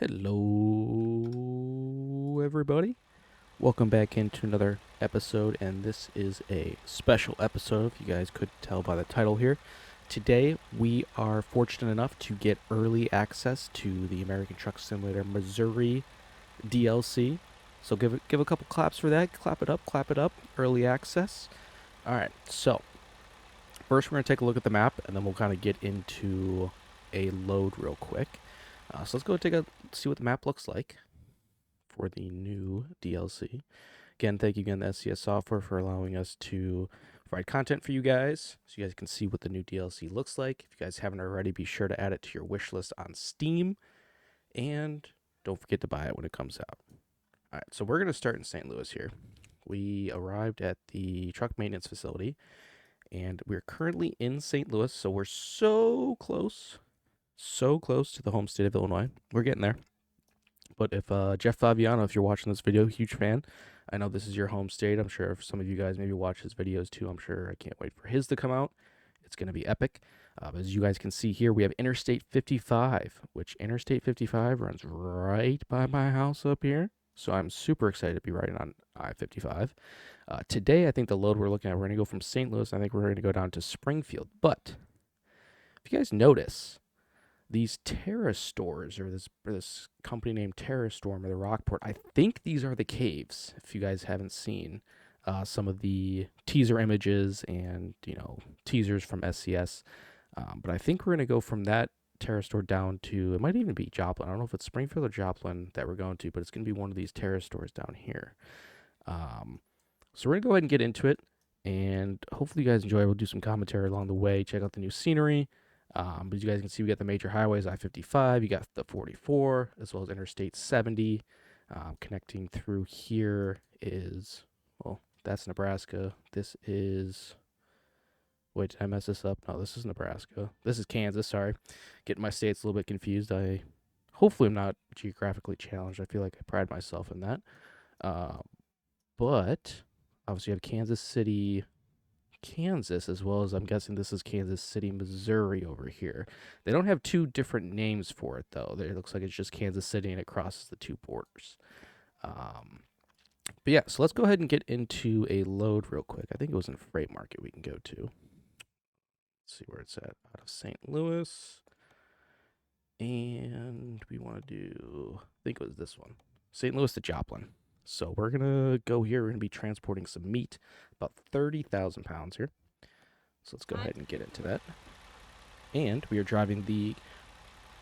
Hello, everybody. Welcome back into another episode, and this is a special episode, if you guys could tell by the title here. Today, we are fortunate enough to get early access to the American Truck Simulator Missouri DLC. So give a couple claps for that. Clap it up. Early access. All right. So first, we're gonna take a look at the map, and then we'll kind of get into a load real quick. So let's go see what the map looks like for the new DLC. Again, thank you again to SCS Software for allowing us to provide content for you guys, so you guys can see what the new DLC looks like. If you guys haven't already, be sure to add it to your wish list on Steam, and don't forget to buy it when it comes out. All right, so we're going to start in St. Louis here. We arrived at the truck maintenance facility, and we're currently in St. Louis, so we're so close to the home state of Illinois. We're getting there. But if Jeff Fabiano, if you're watching this video, huge fan. I know this is your home state. I'm sure if some of you guys maybe watch his videos too, I'm sure I can't wait for his to come out. It's going to be epic. As you guys can see here, we have Interstate 55, which Interstate 55 runs right by my house up here. So I'm super excited to be riding on I-55. Today, I think the load we're looking at, we're going to go from St. Louis. I think we're going to go down to Springfield. But if you guys notice, these Terra stores, or this company named Terra Storm, or the Rockport, I think these are the caves. If you guys haven't seen some of the teaser images and teasers from SCS, but I think we're gonna go from that Terra store down to, it might even be Joplin. I don't know if it's Springfield or Joplin that we're going to, but it's gonna be one of these Terra stores down here. So we're gonna go ahead and get into it, and hopefully you guys enjoy. We'll do some commentary along the way. Check out the new scenery. But as you guys can see, we got the major highways, I-55, you got the 44, as well as Interstate 70. Connecting through here is, well, that's Nebraska. This is, wait, did I mess this up? No, this is Nebraska. This is Kansas, sorry. Getting my states a little bit confused. Hopefully I'm not geographically challenged. I feel like I pride myself in that. But obviously you have Kansas City, Kansas, as well as I'm guessing this is Kansas City, Missouri over here. They don't have two different names for it, though. It looks like it's just Kansas City and it crosses the two borders. But yeah, so let's go ahead and get into a load real quick. I think it was in Freight Market we can go to. Let's see where it's at. Out of St. Louis. And we want to do, I think it was this one. St. Louis to Joplin. So we're going to go here. We're going to be transporting some meat, about 30,000 pounds here. So let's go ahead and get into that. And we are driving the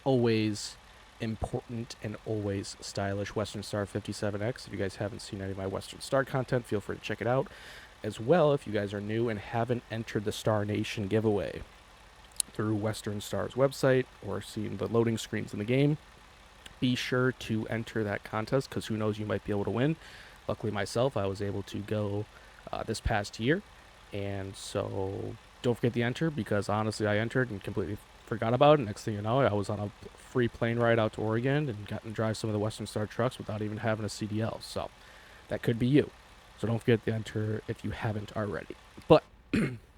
always important and always stylish Western Star 57X. If you guys haven't seen any of my Western Star content, feel free to check it out. As well, if you guys are new and haven't entered the Star Nation giveaway through Western Star's website or seen the loading screens in the game, be sure to enter that contest, because who knows, you might be able to win. Luckily myself, I was able to go this past year, and so don't forget to enter, because honestly I entered and completely forgot about it. Next thing you know, I was on a free plane ride out to Oregon and got to drive some of the Western Star trucks without even having a CDL. So that could be you. So don't forget to enter if you haven't already. But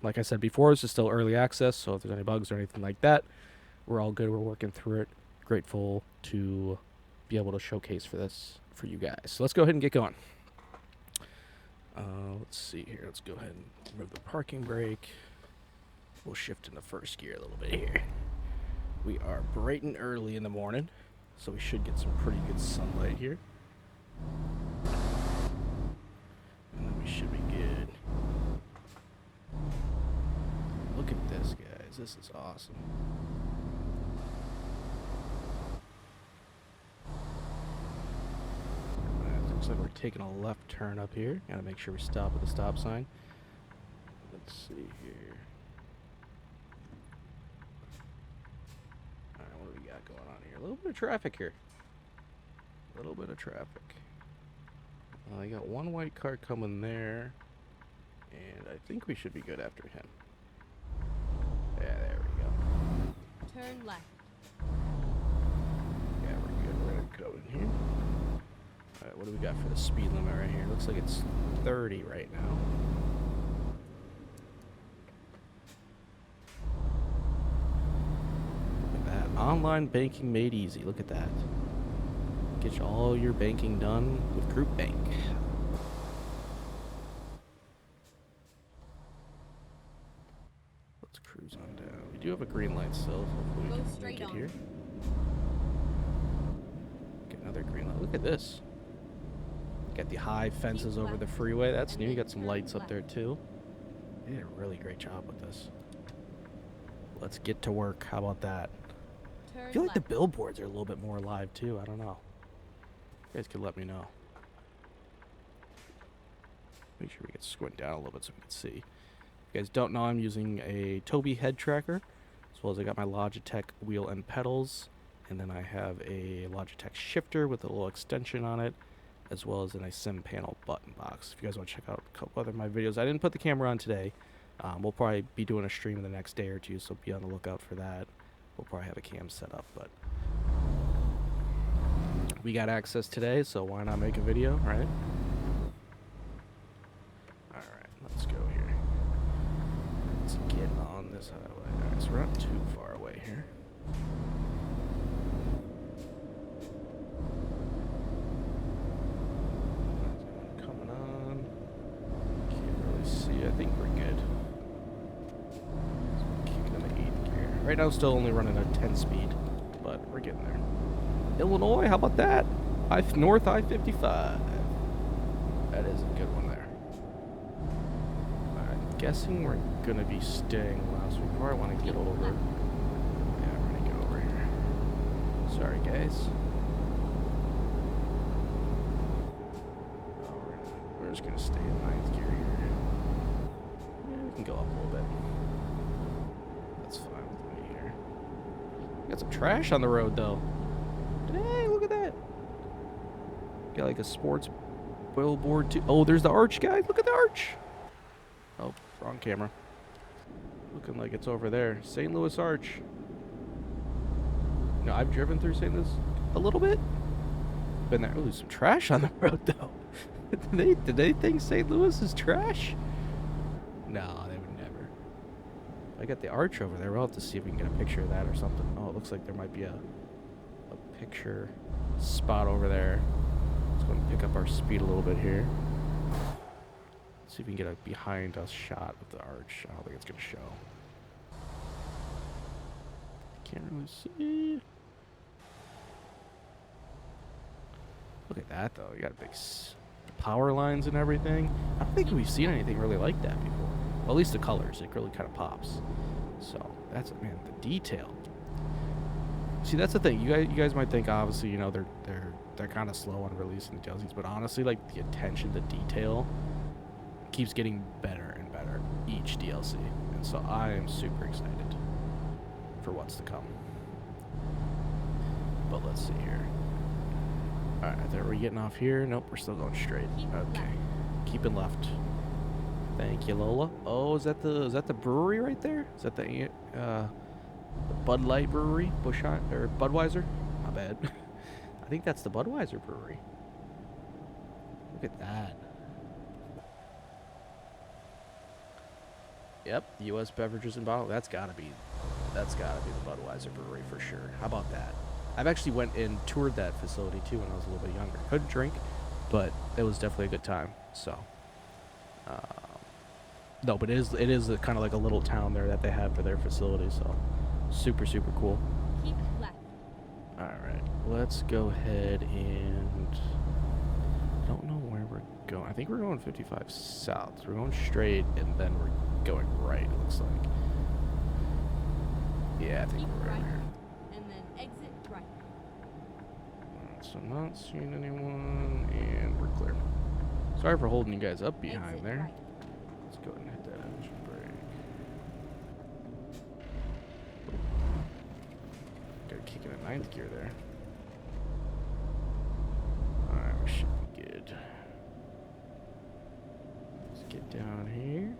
like I said before, this is still early access, so if there's any bugs or anything like that, we're all good. We're working through it. Grateful to be able to showcase for this for you guys. So let's go ahead and get going. Let's see here. Let's go ahead and remove the parking brake. We'll shift into first gear a little bit here. We are bright and early in the morning, so we should get some pretty good sunlight here. And then we should be good. Look at this, guys. This is awesome. Looks like we're taking a left turn up here. Gotta make sure we stop at the stop sign. Let's see here. Alright, what do we got going on here? A little bit of traffic here. A little bit of traffic. I got one white car coming there, and I think we should be good after him. Yeah, there we go. Turn left. Yeah, we're good. We're gonna go in here. Alright, what do we got for the speed limit right here? Looks like it's 30 right now. Look at that. Online banking made easy. Look at that. Get all your banking done with Group Bank. Let's cruise on down. We do have a green light still. Hopefully we can make it here. Get another green light. Look at this. Got the high fences over the freeway. That's new. You got some lights up there too. They did a really great job with this. Let's get to work. How about that? I feel like the billboards are a little bit more alive too. I don't know. You guys could let me know. Make sure we can squint down a little bit so we can see. If you guys don't know, I'm using a Tobii head tracker, as well as I got my Logitech wheel and pedals, and then I have a Logitech shifter with a little extension on it, as well as a nice sim panel button box. If you guys want to check out a couple other of my videos, I didn't put the camera on today. We'll probably be doing a stream in the next day or two, so be on the lookout for that. We'll probably have a cam set up, but we got access today, so why not make a video, right? Alright, let's go here. Let's get on this highway. Alright, so we're not too far away here. Coming on. Can't really see. I think we're good. Kicking in the 8th gear. Right now, still only running at 10 speed, but we're getting there. Illinois, how about that? North I-55. That is a good one there. I'm guessing we're gonna be staying last. We probably want to get over. Yeah, we're gonna get over here. Sorry, guys. Oh, we're just gonna stay in 9th gear here. Yeah, we can go up a little bit. That's fine with me here. Got some trash on the road though. Hey, look at that. Got like a sports billboard too. Oh, there's the arch, guys. Look at the arch. Oh, wrong camera. Looking like it's over there. St. Louis Arch. No, I've driven through St. Louis a little bit. Been there. Oh, there's some trash on the road though. Did they think St. Louis is trash? No, they would never. I got the arch over there. We'll have to see if we can get a picture of that or something. Oh, it looks like there might be a picture spot over there. Let's go and pick up our speed a little bit here. See if we can get a behind us shot of the arch. I don't think it's gonna show. Can't really see. Look at that though. You got big power lines and everything. I don't think we've seen anything really like that before. Well, at least the colors. It really kind of pops. So that's, man, the detail. See, that's the thing. You guys might think, obviously, you know, they're kind of slow on releasing the DLCs, but honestly, like, the attention to detail keeps getting better and better each DLC, and so I am super excited for what's to come. But let's see here. All right, are we getting off here? Nope, we're still going straight. Okay, keeping left. Thank you, Lola. Oh, is that the brewery right there? Is that the Bud Light Brewery, or Budweiser? My bad. I think that's the Budweiser Brewery. Look at that. Yep, U.S. Beverages and Bottle. That's gotta be the Budweiser Brewery for sure. How about that? I've actually went and toured that facility too when I was a little bit younger. Couldn't drink, but it was definitely a good time. So, no, but it is kind of like a little town there that they have for their facility. So. Super, super cool. Keep left. Alright, let's go ahead and... I don't know where we're going. I think we're going 55 south. So we're going straight, and then we're going right, it looks like. Yeah, I think we're right here. And then exit right. Alright, so I'm not seeing anyone, and we're clear. Sorry for holding you guys up behind exit there. Right. Let's go ahead and hit that engine brake. Kicking a 9th gear there. Alright, we should be good. Let's get down here.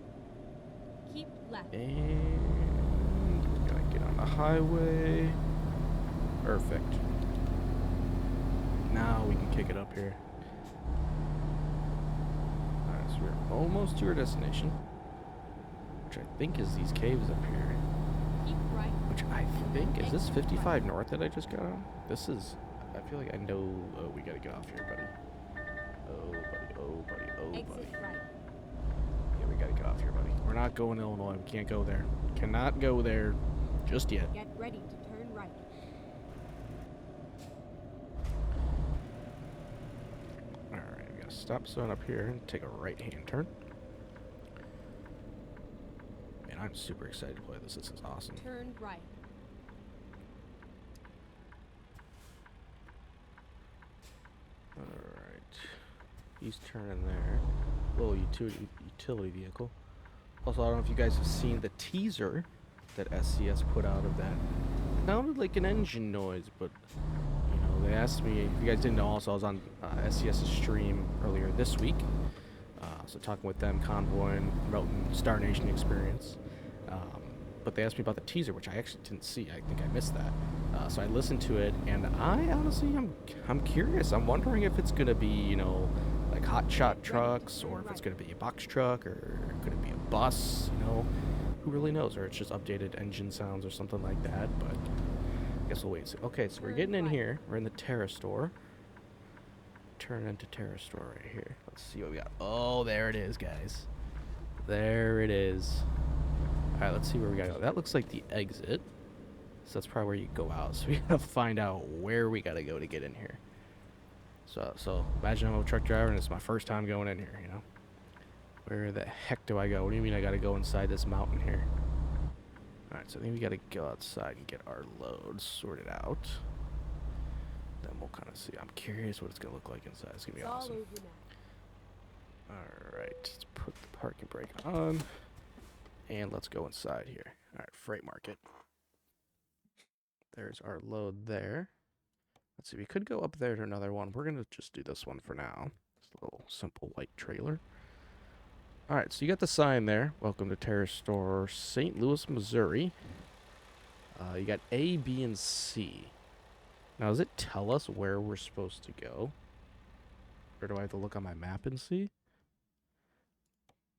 Keep left. And we're gonna get on the highway. Perfect. Now we can kick it up here. Alright, so we're almost to our destination, which I think is these caves up here. Which I think, is this 55 north that I just got on? This is, I feel like I know. Oh, we gotta get off here, buddy. Oh, buddy. Oh, buddy. Oh, Exit buddy. right. Yeah, we gotta get off here, buddy. We're not going to Illinois. We can't go there. Cannot go there just yet. Get ready to turn right. Alright, we gotta stop sign up here and take a right-hand turn. Man, I'm super excited to play this. This is awesome. Turn right. Alright. He's turning there. Little utility vehicle. Also, I don't know if you guys have seen the teaser that SCS put out of that. It sounded like an engine noise, but you know, they asked me. If you guys didn't know, also I was on SCS's stream earlier this week. So talking with them, Convoy and Melton Star Nation experience. But they asked me about the teaser, which I actually didn't see. I think I missed that. So I listened to it, and I honestly, I'm curious. I'm wondering if it's gonna be, you know, like hot shot trucks, or if it's gonna be a box truck, or could it be a bus? You know, who really knows? Or it's just updated engine sounds or something like that. But I guess we'll wait and see. Okay, so we're getting in here. We're in the Terra store. Turn into Terra store right here. Let's see what we got. Oh, there it is, guys. There it is. Alright, let's see where we gotta go. That looks like the exit. So that's probably where you go out. So we gotta find out where we gotta go to get in here. So imagine I'm a truck driver and it's my first time going in here, you know? Where the heck do I go? What do you mean I gotta go inside this mountain here? Alright, so I think we gotta go outside and get our loads sorted out. Then we'll kind of see. I'm curious what it's gonna look like inside. It's gonna be awesome. Alright, let's put the parking brake on. And let's go inside here. Alright, freight market. There's our load there. Let's see, we could go up there to another one. We're gonna just do this one for now. It's a little simple white trailer. Alright, so you got the sign there. Welcome to Terra Store, St. Louis, Missouri. You got A, B, and C. Now, does it tell us where we're supposed to go? Or do I have to look on my map and see?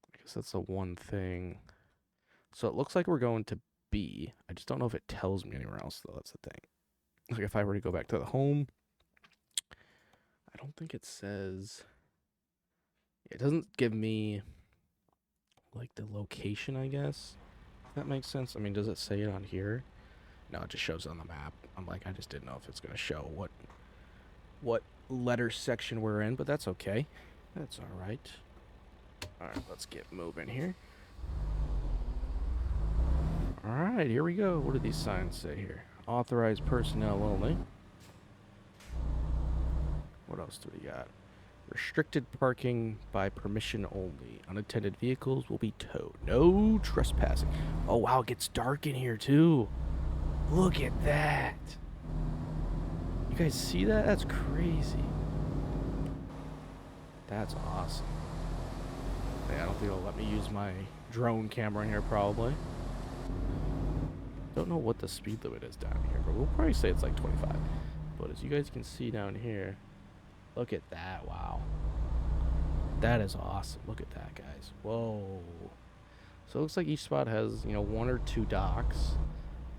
I guess that's the one thing. So it looks like we're going to B. I just don't know if it tells me anywhere else, though. That's the thing. Like, if I were to go back to the home, I don't think it says... It doesn't give me, like, the location, I guess. If that makes sense. I mean, does it say it on here? No, it just shows it on the map. I'm like, I just didn't know if it's going to show what letter section we're in, but that's okay. That's all right. All right, let's get moving here. All right, here we go. What do these signs say here? Authorized personnel only. What else do we got? Restricted parking by permission only. Unattended vehicles will be towed. No trespassing. Oh, wow, it gets dark in here, too. Look at that. You guys see that? That's crazy. That's awesome. Hey, I don't think it'll let me use my drone camera in here, probably. Don't know what the speed limit is down here, but we'll probably say it's like 25. But as you guys can see down here, look at that. Wow. That is awesome. Look at that, guys. Whoa. So it looks like each spot has, you know, 1 or 2 docks.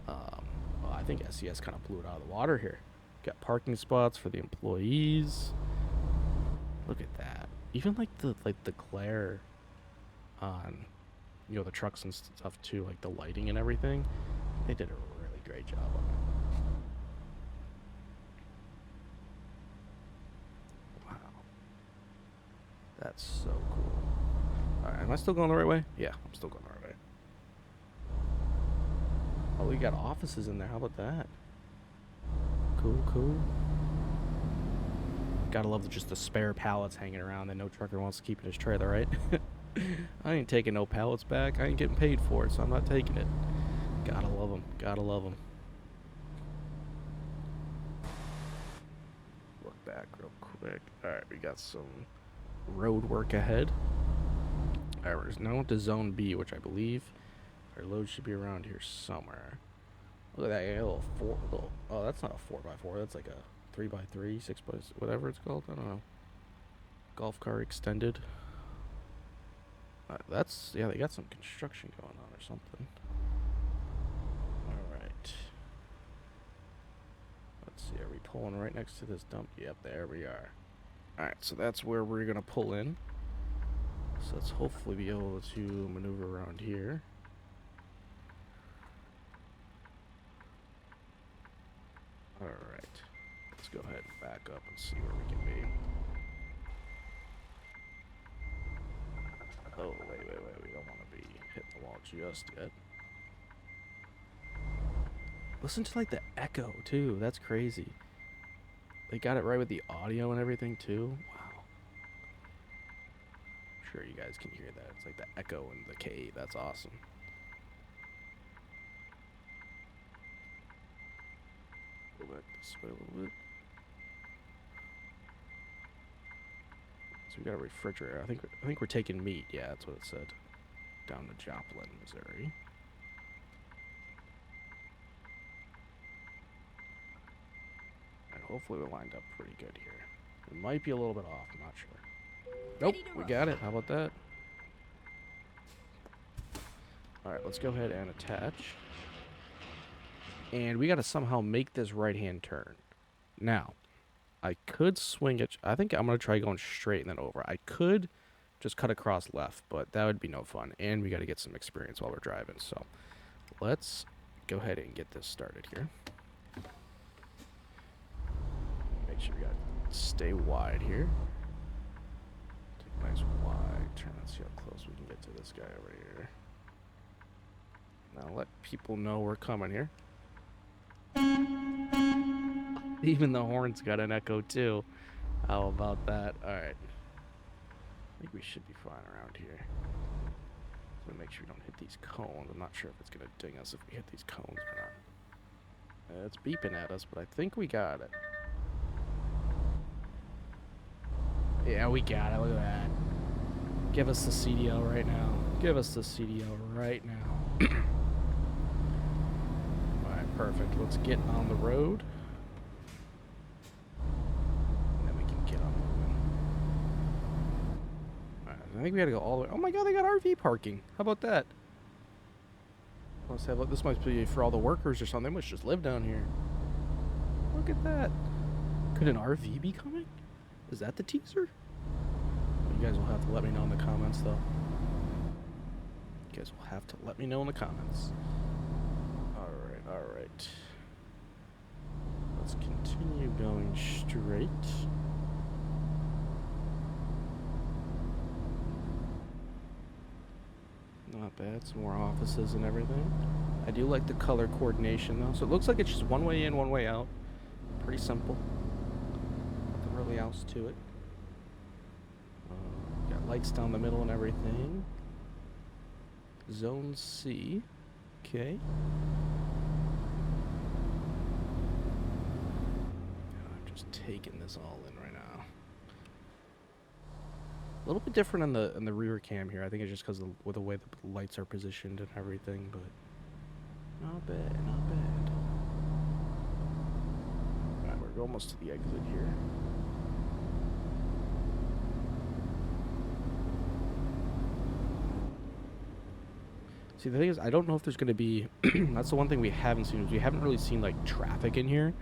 Well, I think SCS kind of blew it out of the water here. Got parking spots for the employees. Look at that. Even like the glare on, you know, the trucks and stuff too, like the lighting and everything. They did a really great job on it. Wow. That's so cool. Alright, am I still going the right way? Yeah, I'm still going the right way. Oh, we got offices in there. How about that? Cool. Gotta love just the spare pallets hanging around that no trucker wants to keep in his trailer, right? I ain't taking no pallets back. I ain't getting paid for it, so I'm not taking it. Gotta love them. Gotta love them. Look back real quick. Alright, we got some road work ahead. Alright, we're now into Zone B, which I believe our load should be around here somewhere. Look at that, a little oh, that's not a 4x4. That's like a 3x3, 6x, whatever it's called. I don't know. Golf car extended. That's, yeah, they got some construction going on or something. Alright. Let's See, are we pulling right next to this dump? Yep, there we are. Alright, so that's where we're going to pull in. So let's hopefully be able to maneuver around here. Alright. Let's go ahead and back up and see where we can be. Oh, wait. We don't want to be hitting the wall just yet. Listen to, like, the echo, too. That's crazy. They got it right with the audio and everything, too. Wow. I'm sure you guys can hear that. It's like the echo in the cave. That's awesome. Go back this way a little bit. So we got a refrigerator. I think we're taking meat. Yeah, that's what it said. Down to Joplin, Missouri. And hopefully we're lined up pretty good here. It might be a little bit off. I'm not sure. Nope, we got it. How about that? Alright, let's go ahead and attach. And we got to somehow make this right-hand turn. Now, I could swing it. I think I'm going to try going straight and then over. I could just cut across left, but that would be no fun. And we got to get some experience while we're driving. So let's go ahead and get this started here. Make sure we got to stay wide here. Take a nice wide turn. Let's see how close we can get to this guy over here. Now let people know we're coming here. Even the horn's got an echo too. How about that? Alright. I think we should be fine around here. So make sure we don't hit these cones. I'm not sure if it's going to ding us if we hit these cones or not. It's beeping at us, but I think we got it. Yeah, we got it. Look at that. Give us the CDL right now. Give us the CDL right now. Alright, perfect. Let's get on the road. I think we gotta go all the way. Oh my god, they got RV parking. How about that? Let's have, this must be for all the workers or something. They must just live down here. Look at that. Could an RV be coming? Is that the teaser? You guys will have to let me know in the comments, though. You guys will have to let me know in the comments. Alright. Let's continue going straight. Not bad. Some more offices and everything. I do like the color coordination, though. So it looks like it's just one way in, one way out. Pretty simple. Nothing really else to it. Got lights down the middle and everything. Zone C. Okay. I'm just taking this all in right now. A little bit different on the rear cam here. I think it's just because with the way the lights are positioned and everything, but not bad, not bad. Alright, we're almost to the exit here. See, the thing is, I don't know if there's going to be... that's the one thing we haven't seen. Is we haven't really seen, like, traffic in here,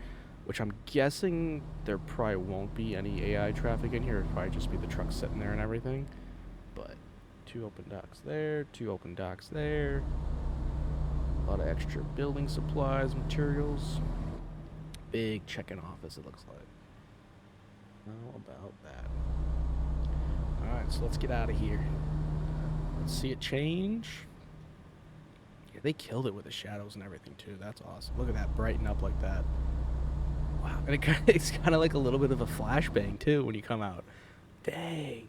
which I'm guessing there probably won't be any AI traffic in here. It'll probably just be the truck sitting there and everything. But 2 open docks there, 2 open docks there. A lot of extra building supplies, materials. Big check-in office, it looks like. How about that? Alright, so let's get out of here. Let's see it change. Yeah, they killed it with the shadows and everything, too. That's awesome. Look at that, brighten up like that. Wow, and it's kind of like a little bit of a flashbang, too, when you come out. Dang.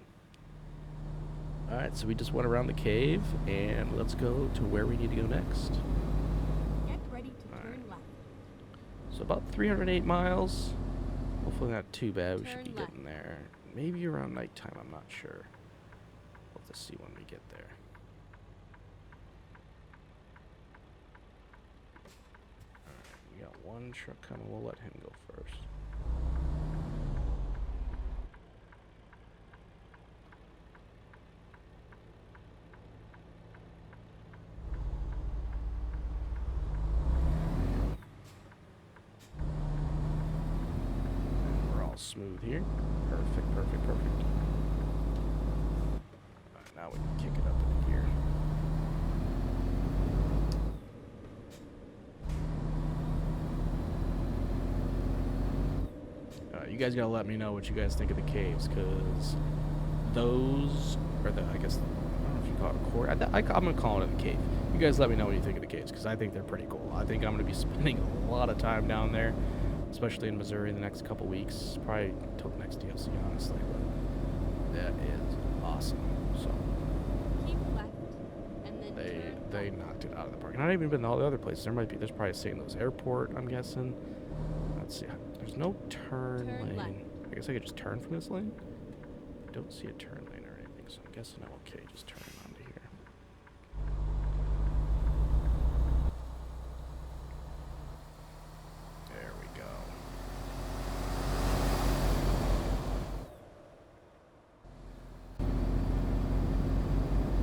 Alright, so we just went around the cave, and let's go to where we need to go next. Get ready to turn left. So about 308 miles. Hopefully not too bad. We should Turn be left. getting there. Maybe around nighttime, I'm not sure. We'll have to see when we get there. Alright, we got one truck coming. We'll let him go first. smooth here. Perfect, perfect, perfect. Alright, now we can kick it up into gear. You guys gotta let me know what you guys think of the caves, because those are the, I guess, I don't know if you call it a core. I'm gonna call it a cave. You guys let me know what you think of the caves, because I think they're pretty cool. I think I'm gonna be spending a lot of time down there, especially in Missouri in the next couple weeks, probably until the next DLC, honestly. But that is awesome. So Keep left, and then they turn knocked it out of the park. And I haven't even been to all the other places. There's probably a St. Louis airport, I'm guessing. Let's see. There's no turn lane. left. I guess I could just turn from this lane. I don't see a turn lane or anything, so I'm guessing I'm okay just turning onto here. There we go.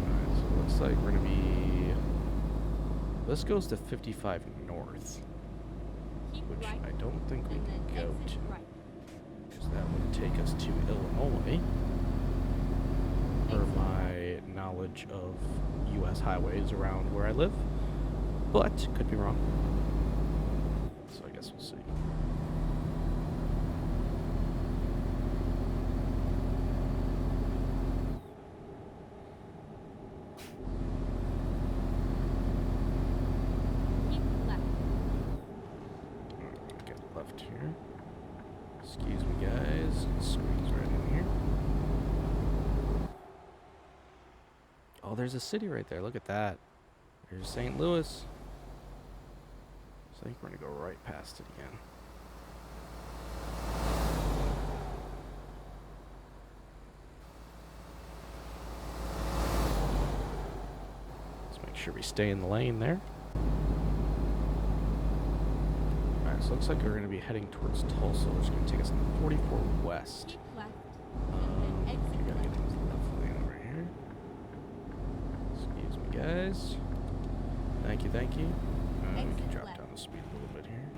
Alright, so it looks like we're gonna be... This goes to 55 North, Keep which right, I don't think we and can then go exit to. right. Because that would take us to Illinois, per my knowledge of U.S. highways around where I live, but could be wrong. So I guess we'll see. Keep left. Get left here. Excuse me, guys. Squeeze right in here. Oh, there's a city right there. Look at that. There's St. Louis. So I think we're gonna go right past it again. Let's make sure we stay in the lane there. Alright, so it looks like we're gonna be heading towards Tulsa, which is gonna take us on 44 West. Keep left, and then We exit gotta get right. into the left lane over here. Excuse me, guys. Thank you, thank you. We can Exit drop left. down the speed a little bit here.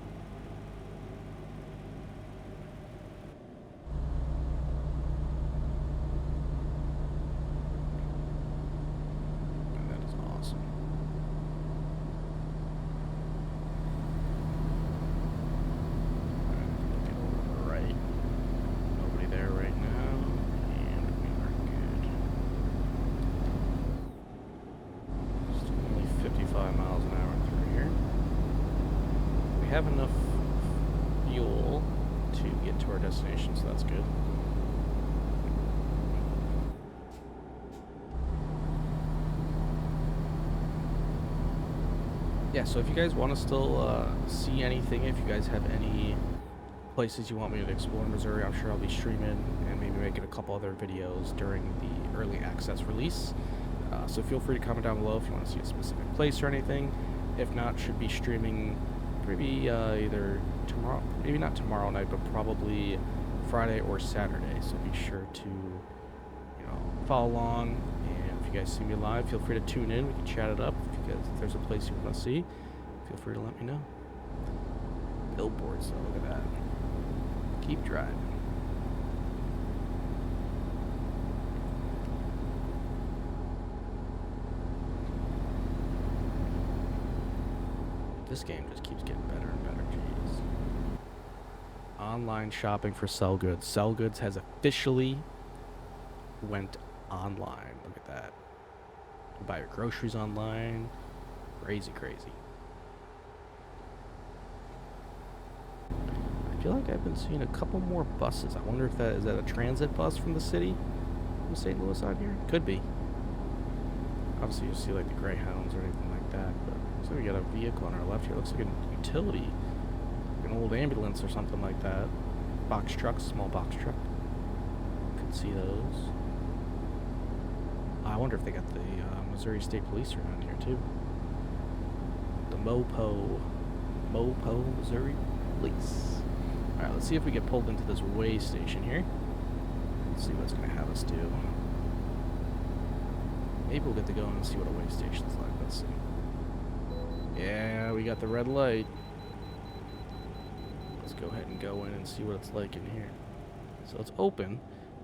And that is awesome. Alright, get over to the right. Nobody there right now. And we are good. Just only 55 miles an hour through here. We have enough fuel to get to our destination, so that's good. Yeah, so if you guys want to still see anything, if you guys have any places you want me to explore in Missouri, I'm sure I'll be streaming and maybe making a couple other videos during the early access release. So feel free to comment down below if you want to see a specific place or anything. If not, should be streaming maybe either tomorrow, maybe not tomorrow night, but probably Friday or Saturday. So be sure to, follow along. And if you guys see me live, feel free to tune in. We can chat it up. If there's a place you want to see, feel free to let me know. Billboards, though, look at that. Keep driving. This game just keeps getting better and better, jeez. Online shopping for Sell Goods. Sell Goods has officially went online. Look at that. You buy your groceries online. Crazy, crazy. I feel like I've been seeing a couple more buses. I wonder if is that a transit bus from the city? From St. Louis out here? Could be. Obviously you see like the Greyhounds or anything like that, but looks like we got a vehicle on our left here. Looks like a utility. Like an old ambulance or something like that. Box truck, small box truck. Could see those. I wonder if they got the Missouri State Police around here too. The Mopo, Missouri Police. Alright, let's see if we get pulled into this way station here. Let's see what it's going to have us do. Maybe we'll get to go in and see what a way station's like. Let's see. Yeah, we got the red light. Let's go ahead and go in and see what it's like in here. So it's open.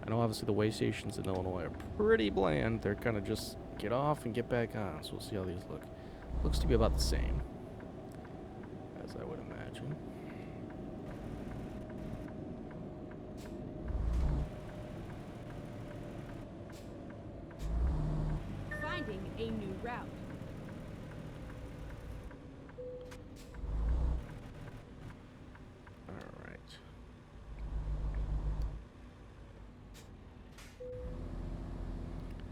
I know obviously the way stations in Illinois are pretty bland. They're kind of just get off and get back on. So we'll see how these look. Looks to be about the same, as I would imagine. Finding a new route. Alright.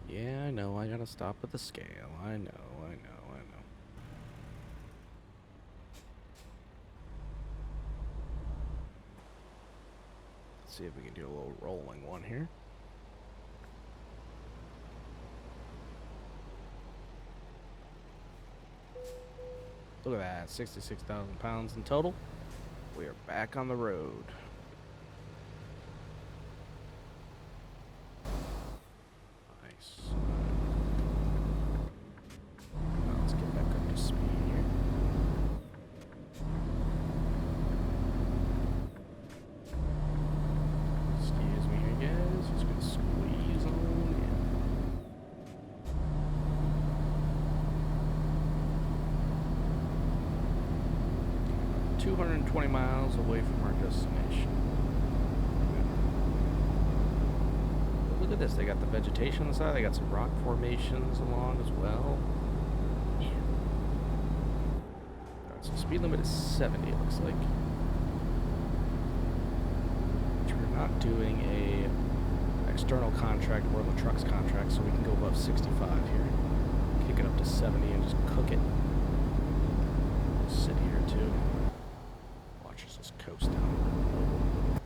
Yeah, I know. I gotta stop at the scale. I know. Let's see if we can do a little rolling one here. Look at that, 66,000 pounds in total. We are back on the road. Nice. Now let's get back up to speed here. Excuse me here, guys. Just gonna squeeze on in. 220 miles away from our destination. Look at this, they got the vegetation on the side, they got some rock formations along as well. Alright, so speed limit is 70, it looks like. Which we're not doing a external contract, we're on the trucks contract, so we can go above 65 here. Kick it up to 70 and just cook it. Sit here too. Just coast down. I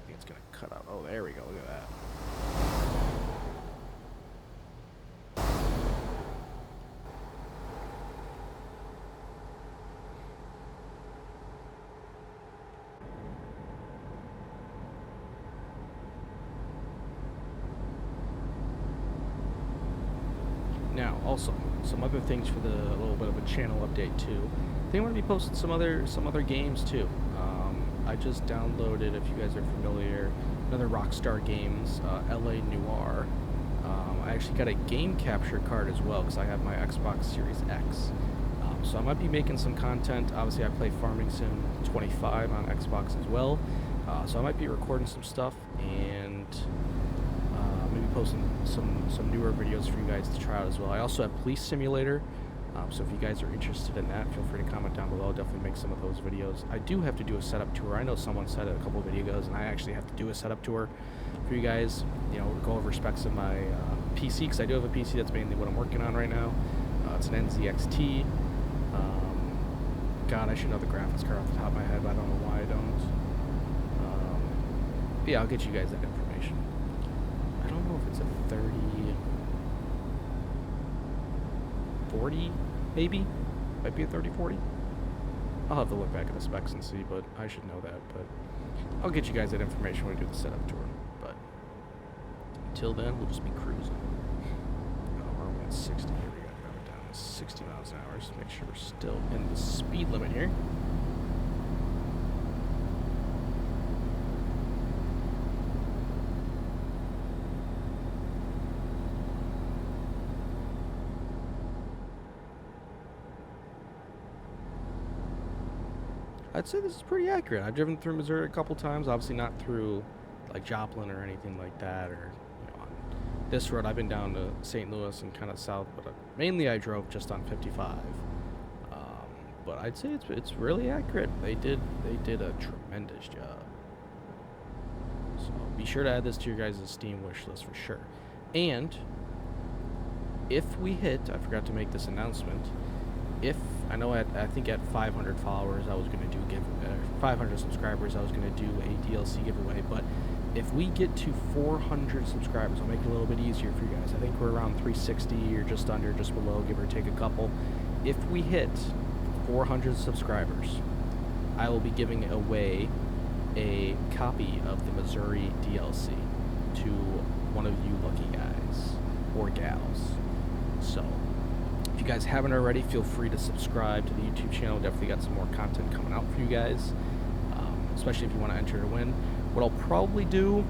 think it's gonna cut out. Oh, there we go. Look at that. Now, also, some other things for the little bit of a channel update too. I think I'm gonna be posting some other games too. I just downloaded, if you guys are familiar, another Rockstar Games, LA Noire. I actually got a game capture card as well because I have my Xbox Series X. So I might be making some content. Obviously, I play Farming Sim 25 on Xbox as well. So I might be recording some stuff and maybe posting some newer videos for you guys to try out as well. I also have Police Simulator. So if you guys are interested in that, feel free to comment down below. I'll definitely make some of those videos. I do have to do a setup tour. I know someone said it a couple of video ago, and I actually have to do a setup tour for you guys. You know, go over specs of my PC, because I do have a PC. That's mainly what I'm working on right now. It's an NZXT. God, I should know the graphics card off the top of my head, but I don't know why I don't. But yeah, I'll get you guys that information. I don't know if it's a 3040. Maybe. Might be a 3040. I'll have to look back at the specs and see, but I should know that. But I'll get you guys that information when we do the setup tour. But until then, we'll just be cruising. We're only at 60 here. We gotta drop it down to 60 miles an hour just to make sure we're still in the speed limit here. I'd say this is pretty accurate. I've driven through Missouri a couple times, obviously not through like Joplin or anything like that, or on this road. I've been down to St. Louis and kind of south, but mainly I drove just on 55. But I'd say it's really accurate. They did a tremendous job. So be sure to add this to your guys' Steam wish list for sure. And if we hit, I forgot to make this announcement. If I know I think at 500 followers I was going to do 500 subscribers I was going to do a DLC giveaway, but if we get to 400 subscribers, I'll make it a little bit easier for you guys. I think we're around 360 or just under, just below, give or take a couple. If we hit 400 subscribers, I will be giving away a copy of the Missouri DLC to one of you lucky guys or gals. So if you guys haven't already, feel free to subscribe to the YouTube channel. Definitely got some more content coming out for you guys, especially if you want to enter to win. What I'll probably do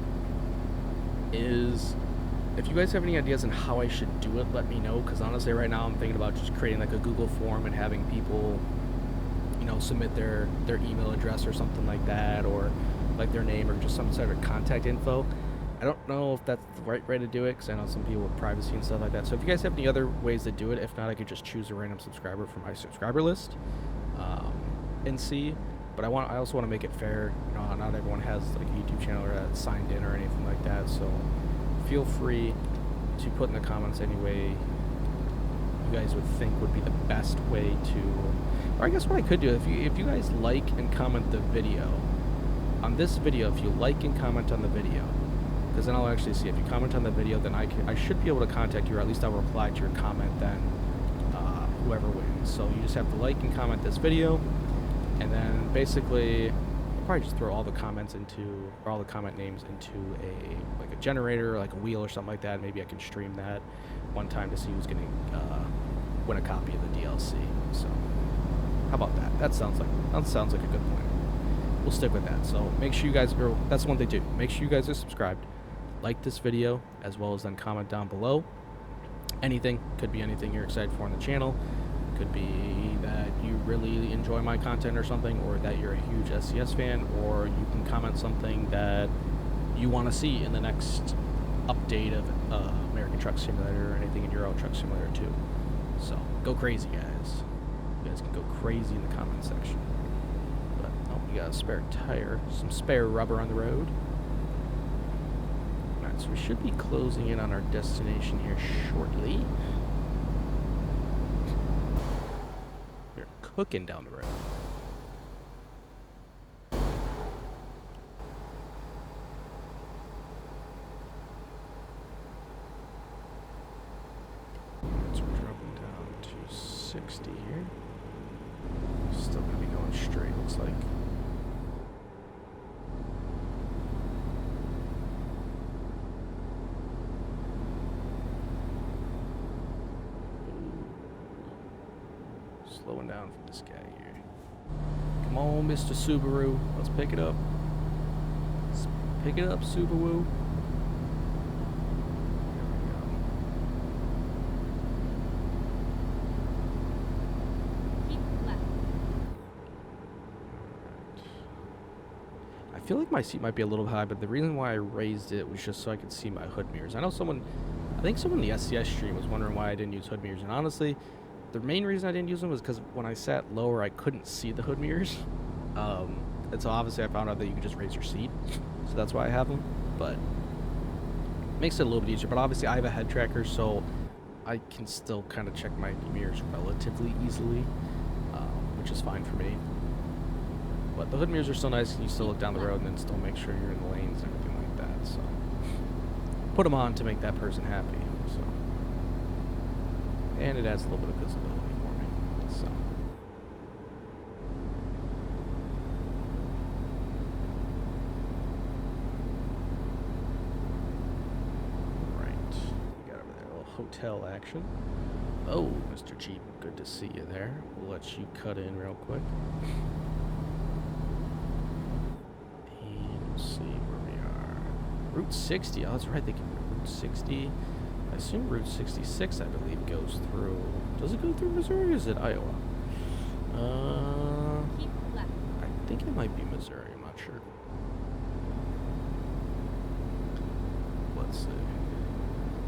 is, if you guys have any ideas on how I should do it, let me know, because honestly right now I'm thinking about just creating like a Google form and having people, you know, submit their email address or something like that, or like their name or just some sort of contact info. I don't know if that's the right way to do it, because I know some people with privacy and stuff like that. So if you guys have any other ways to do it, if not, I could just choose a random subscriber from my subscriber list and see. But I also want to make it fair. You know, not everyone has like a YouTube channel or that's signed in or anything like that. So feel free to put in the comments any way you guys would think would be the best way to. Or I guess what I could do, if you guys like and comment the video on this video, if you like and comment on the video, because then I'll actually see if you comment on the video, then I should be able to contact you, or at least I'll reply to your comment then, whoever wins. So you just have to like and comment this video, and then basically I'll probably just throw all the comments into, or all the comment names into a generator, or like a wheel or something like that. Maybe I can stream that one time to see who's gonna win a copy of the DLC. So how about that? That sounds like a good plan. We'll stick with that. So make sure you guys are, that's one thing too. Make sure you guys are subscribed, like this video, as well as then comment down below. Anything, could be anything you're excited for on the channel. Could be that you really enjoy my content or something, or that you're a huge SCS fan, or you can comment something that you want to see in the next update of American Truck Simulator, or anything in Euro Truck Simulator 2. So go crazy, guys. You guys can go crazy in the comment section. But oh, we got a spare tire, some spare rubber on the road. Alright, so we should be closing in on our destination here shortly. We're cooking down the road. So we're dropping down to 60 here. Still gonna be going straight, looks like. Slowing down for this guy here. Come on, Mr. Subaru. Let's pick it up. Let's pick it up, Subaru. I feel like my seat might be a little high, but the reason why I raised it was just so I could see my hood mirrors. I think someone in the SCS stream was wondering why I didn't use hood mirrors, and honestly, the main reason I didn't use them was because when I sat lower, I couldn't see the hood mirrors. And so obviously I found out that you could just raise your seat, so that's why I have them. But makes it a little bit easier. But obviously I have a head tracker, so I can still kind of check my mirrors relatively easily, which is fine for me. But the hood mirrors are still nice, and you still look down the road and then still make sure you're in the lanes and everything like that. So put them on to make that person happy. So, and it adds a little bit of visibility for me. So. Right, we got over there a little hotel action. Oh, Mr. Jeep, good to see you there. We'll let you cut in real quick. See where we are. Route 60. Oh, that's right. They can Route 60. I assume Route 66, I believe, goes through. Does it go through Missouri or is it Iowa? Keep left. I think it might be Missouri. I'm not sure. Let's see.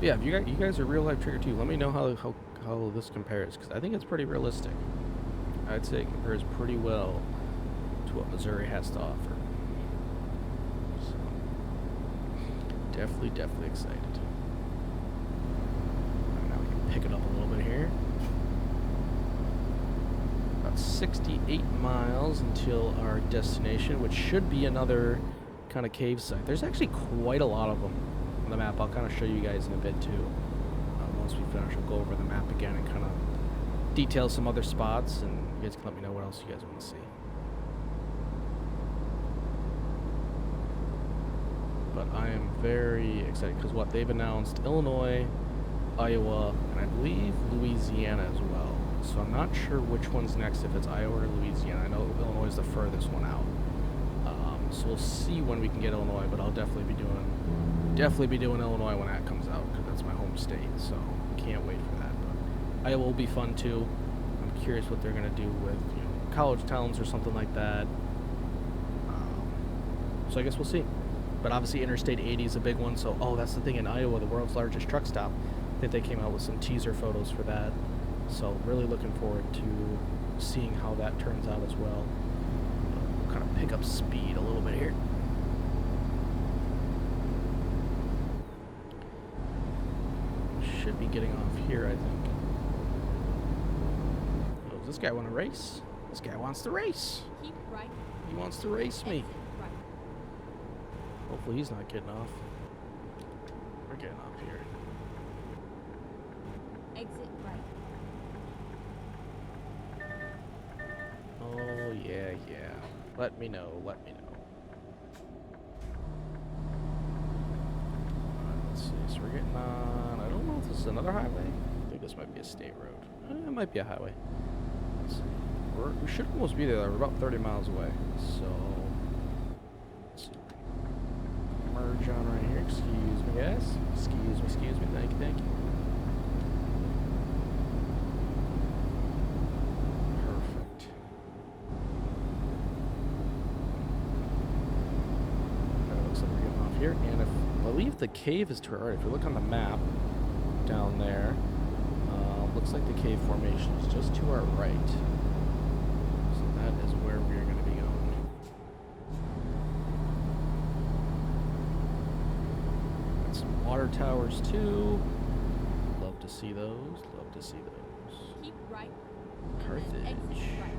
Yeah, if you guys are real life Trigger 2, let me know how this compares, because I think it's pretty realistic. I'd say it compares pretty well to what Missouri has to offer. Definitely excited. Right, now we can pick it up a little bit here. About 68 miles until our destination, which should be another kind of cave site. There's actually quite a lot of them on the map. I'll kind of show you guys in a bit too. Once we finish, we'll go over the map again and kind of detail some other spots, and you guys can let me know what else you guys want to see. But I am very excited because what they've announced: Illinois, Iowa, and I believe Louisiana as well. So I'm not sure which one's next, if it's Iowa or Louisiana. I know Illinois is the furthest one out. So we'll see when we can get Illinois, but I'll definitely be doing Illinois when that comes out, because that's my home state. So can't wait for that. But Iowa will be fun too. I'm curious what they're gonna do with college towns or something like that. So I guess we'll see. But obviously Interstate 80 is a big one. So that's the thing, in Iowa, the world's largest truck stop. I think they came out with some teaser photos for that. So really looking forward to seeing how that turns out as well. We'll kind of pick up speed a little bit here. Should be getting off here, I think. Oh, does this guy want to race? This guy wants to race. Keep right. He wants to race me. Exit right. Hopefully he's not getting off. We're getting off here. Exit right. Oh, yeah. Let me know. Alright, let's see. So we're getting on... I don't know if this is another highway. I think this might be a state road. It might be a highway. Let's see. We should almost be there. We're about 30 miles away. So... let's see. Merge on right here. Excuse me, guys. Excuse me. Thank you. Perfect. Looks like we're getting off here. And I believe the cave is to our right. If you look on the map down there, looks like the cave formation is just to our right. So that is where we're going to be going. Got some water towers too. Love to see those. Keep right. Carthage. And then exit right.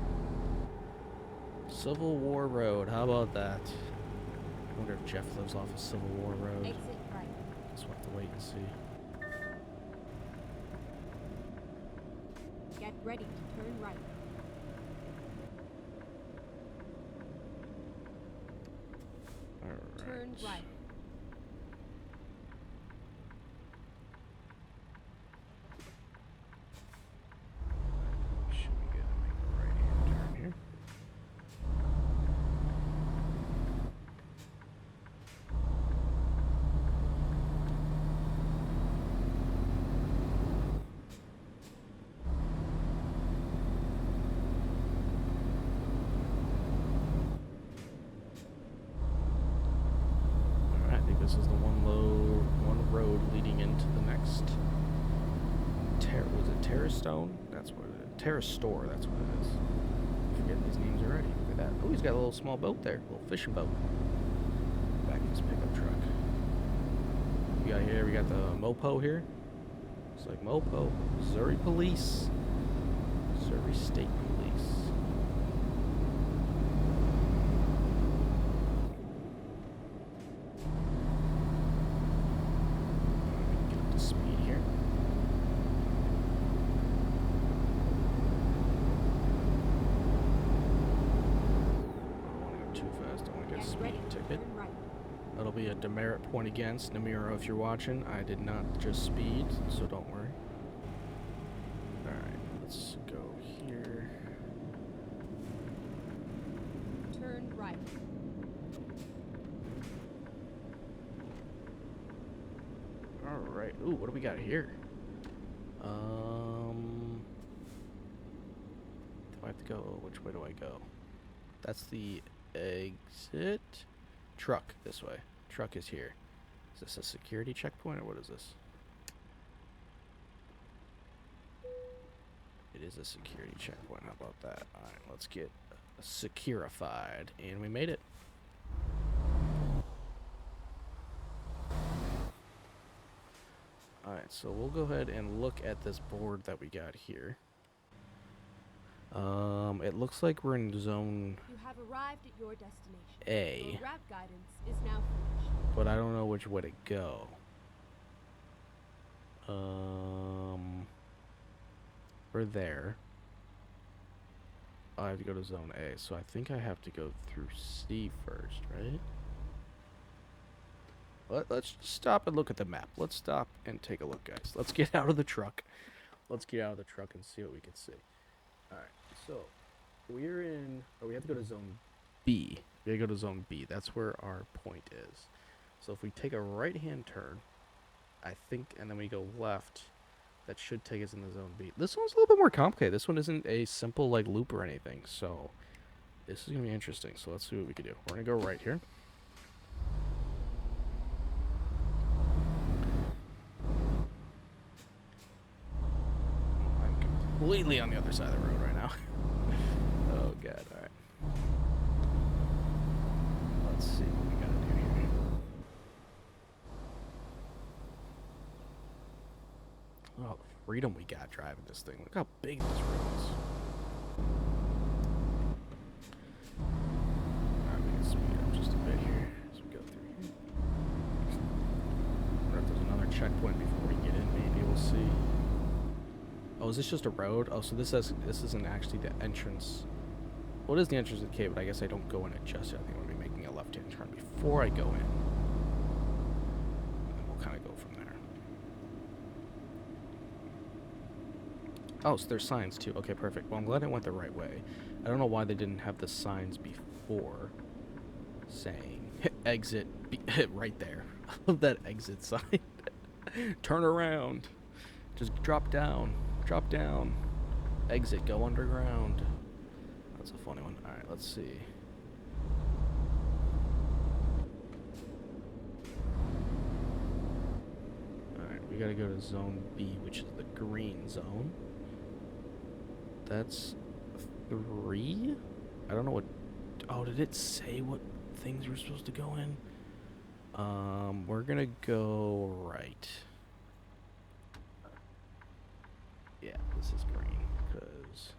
Civil War Road. How about that? I wonder if Jeff lives off of Civil War Road. Exit right. Guess we'll have to wait and see. Get ready to turn right. Alright. Turn right. Should be good to make a right-hand turn here. Alright, I think this is the one road leading into the next was it Terrastone? That's what it is. Terra Store, that's what it is. I forget these names already. Look at that. Oh, he's got a little small boat there. A little fishing boat. Back in his pickup truck. We got the Mopo here. It's like Mopo. Missouri Police. Missouri State Police. Get up to speed here. Get ready to Ticket. turn right. That'll be a demerit point against Namiro if you're watching. I did not just speed, so don't worry. Alright, let's go here. Turn right. Alright. Ooh, what do we got here? Do I have to go? Which way do I go? That's the exit. Truck this way. Truck is here. Is this a security checkpoint or what is this? It is a security checkpoint. How about that? Alright, let's get securified. And we made it. Alright, so we'll go ahead and look at this board that we got here. It looks like we're in zone You have arrived at your destination. A, Your route guidance is now finished. but I don't know which way to go. We're there. I have to go to zone A, so I think I have to go through C first, right? Let's stop and look at the map. Let's stop and take a look, guys. Let's get out of the truck. Let's get out of the truck and see what we can see. Alright, so we're in... Oh, we have to go to zone B. We gotta go to zone B. That's where our point is. So if we take a right-hand turn, I think, and then we go left, that should take us into zone B. This one's a little bit more complicated. This one isn't a simple like loop or anything. So this is gonna be interesting. So let's see what we can do. We're gonna go right here. I'm completely on the other side of the road right now. Oh god, alright. Let's see what we gotta do here. Oh, the freedom we got driving this thing. Look how big this road is. Alright, we can speed up just a bit here as we go through here. I wonder if there's another checkpoint before we get in, maybe we'll see. Oh, is this just a road? Oh, so this isn't actually the entrance. Well, it is the entrance to the cave, but I guess I don't go in it just yet. I think I'm going to be making a left-hand turn before I go in. And then we'll kind of go from there. Oh, so there's signs too. Okay, perfect. Well, I'm glad I went the right way. I don't know why they didn't have the signs before saying exit right there. That exit sign. Turn around. Just drop down. Drop down. Exit. Go underground. That's a funny one. Alright, let's see. Alright, we gotta go to zone B, which is the green zone. That's 3? I don't know what... Oh, did it say what things we're supposed to go in? We're gonna go right. Yeah, this is green, because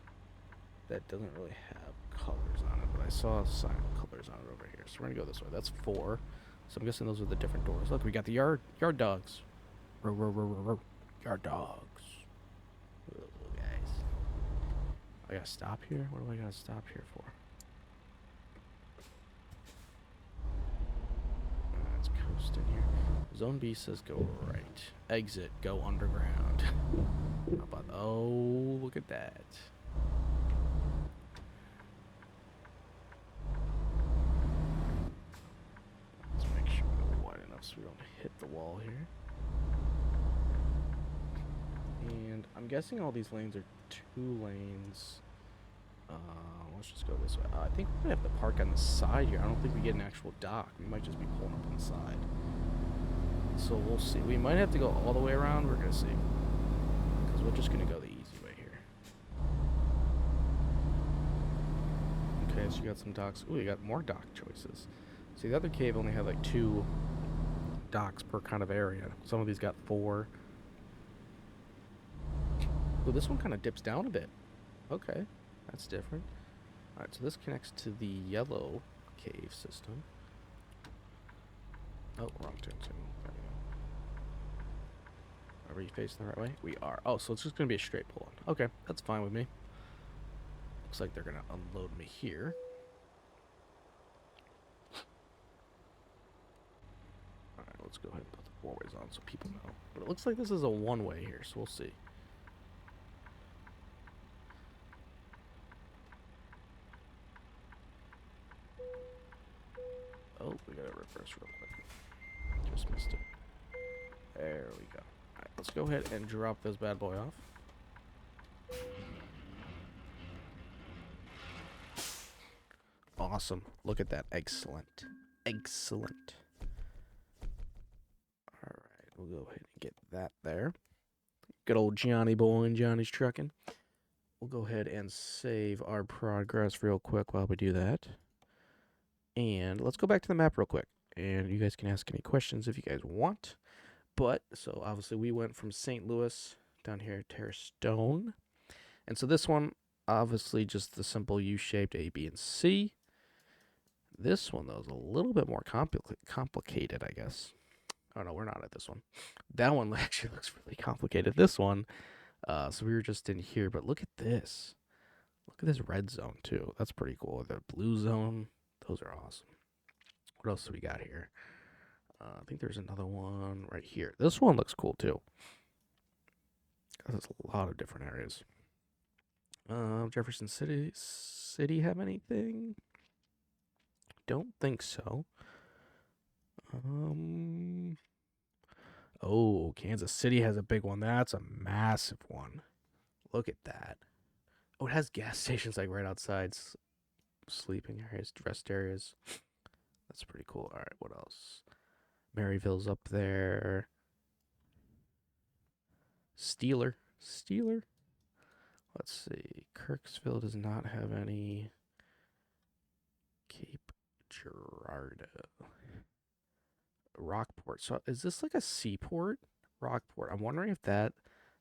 that doesn't really have colors on it, but I saw a sign of colors on it over here. So we're gonna go this way. That's 4. So I'm guessing those are the different doors. Look, we got the yard dogs. Row, row, row, row, row. Yard dogs. Ooh, guys. I gotta stop here? What do I gotta stop here for? Let's coast in here. Zone B says go right. Exit, go underground. How about, oh, look at that. Let's make sure we're wide enough so we don't hit the wall here. And I'm guessing all these lanes are 2 lanes. Let's just go this way. I think we're gonna have to park on the side here. I don't think we get an actual dock. We might just be pulling up on the side. So we'll see. We might have to go all the way around. We're gonna see. Because we're just gonna go the easy way here. Okay, so you got some docks. Ooh, you got more dock choices. See, the other cave only had like 2 docks per kind of area. Some of these got 4. Ooh, this one kind of dips down a bit. Okay, that's different. Alright, so this connects to the yellow cave system. Oh, wrong turn signal. There we go. Are we facing the right way? We are. Oh, so it's just going to be a straight pull on. Okay, that's fine with me. Looks like they're going to unload me here. Alright, let's go ahead and put the 4-ways on so people know. But it looks like this is a 1-way here, so we'll see. Oh, we gotta reverse real quick. Just missed it. There we go. Alright, let's go ahead and drop this bad boy off. Awesome. Look at that. Excellent. Excellent. Alright, we'll go ahead and get that there. Good old Johnny boy and Johnny's trucking. We'll go ahead and save our progress real quick while we do that. And let's go back to the map real quick. And you guys can ask any questions if you guys want. But, so obviously we went from St. Louis down here to Stone. And so this one, obviously just the simple U-shaped A, B, and C. This one, though, is a little bit more complicated, I guess. Oh, no, we're not at this one. That one actually looks really complicated. This one, so we were just in here. But look at this. Look at this red zone, too. That's pretty cool. The blue zone. Those are awesome. What else do we got here? I think there's another one right here. This one looks cool too. There's a lot of different areas. Jefferson City have anything? don't think so. Oh, Kansas City has a big one. That's a massive one. Look at that. Oh, it has gas stations like right outside, sleeping areas, rest areas. That's pretty cool. All right, what else? Maryville's up there. Steeler. Let's see. Kirksville does not have any. Cape Girardeau. Rockport. So is this like a seaport? Rockport. I'm wondering if that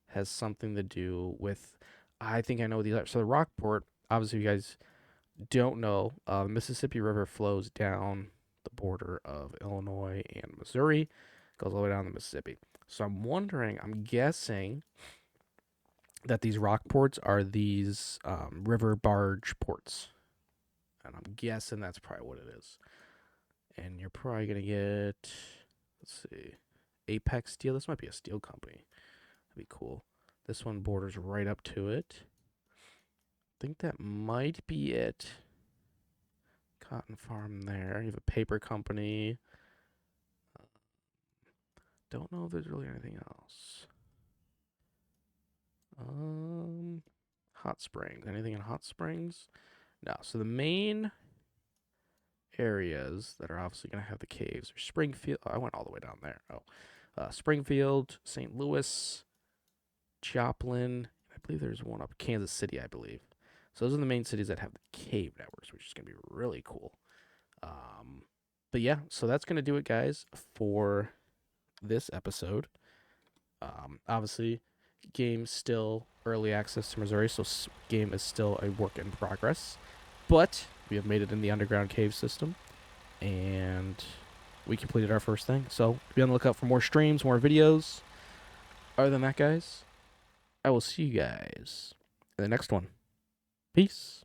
has something to do with. I think I know what these are. So the Rockport, obviously, you guys don't know, the Mississippi River flows down the border of Illinois and Missouri, goes all the way down the Mississippi. So I'm wondering, I'm guessing that these rock ports are these river barge ports. And I'm guessing that's probably what it is. And you're probably going to get, let's see, Apex Steel. This might be a steel company. That'd be cool. This one borders right up to it. I think that might be it. Cotton farm there. You have a paper company. Don't know if there's really anything else. Hot Springs. Anything in Hot Springs? No. So the main areas that are obviously going to have the caves are Springfield. Oh, I went all the way down there. Springfield, St. Louis, Joplin. I believe there's one up Kansas City, I believe. So those are the main cities that have the cave networks, which is going to be really cool. But yeah, so that's going to do it, guys, for this episode. Obviously, game still early access to Missouri, so game is still a work in progress. But we have made it in the underground cave system, and we completed our first thing. So be on the lookout for more streams, more videos. Other than that, guys, I will see you guys in the next one. Peace.